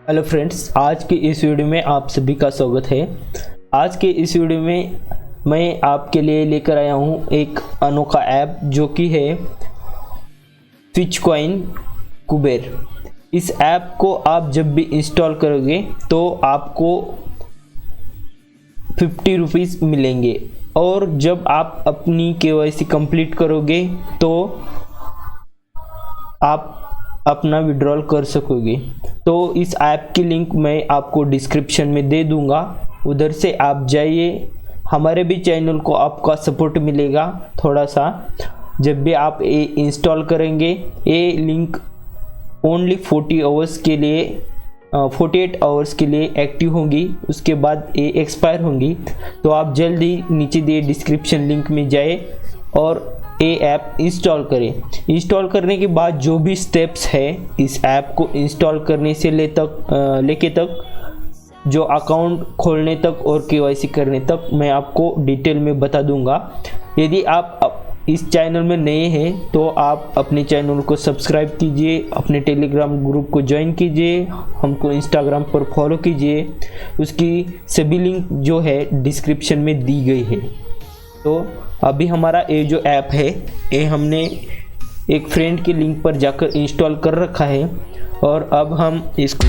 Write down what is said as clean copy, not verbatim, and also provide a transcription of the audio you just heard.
Hello friends, आज के इस वीडियो में आप सभी का स्वागत है। आज के इस वीडियो में मैं आपके लिए लेकर आया हूँ एक अनोखा ऐप जो कि है स्विच कॉइन कुबेर। इस ऐप को आप जब भी इंस्टॉल करोगे तो आपको 50 रुपीज़ मिलेंगे और जब आप अपनी KYC कंप्लीट करोगे तो आप अपना विड्रॉल कर सकोगे। तो इस ऐप की लिंक मैं आपको डिस्क्रिप्शन में दे दूंगा, उधर से आप जाइए। हमारे भी चैनल को आपका सपोर्ट मिलेगा थोड़ा सा जब भी आप ये इंस्टॉल करेंगे। ये लिंक ओनली 48 आवर्स के लिए एक्टिव होंगी, उसके बाद ये एक्सपायर होंगी। तो आप जल्दी नीचे दिए डिस्क्रिप्शन लिंक में जाए और ये ऐप इंस्टॉल करें। इंस्टॉल करने के बाद जो भी स्टेप्स है इस ऐप को इंस्टॉल करने से लेके तक जो अकाउंट खोलने तक और KYC करने तक मैं आपको डिटेल में बता दूंगा। यदि आप इस चैनल में नए हैं तो आप अपने चैनल को सब्सक्राइब कीजिए, अपने टेलीग्राम ग्रुप को ज्वाइन कीजिए, हमको इंस्टाग्राम पर फॉलो कीजिए। उसकी सभी लिंक जो है डिस्क्रिप्शन में दी गई है। तो अभी हमारा ये जो ऐप है ये हमने एक फ्रेंड के लिंक पर जाकर इंस्टॉल कर रखा है और अब हम इसको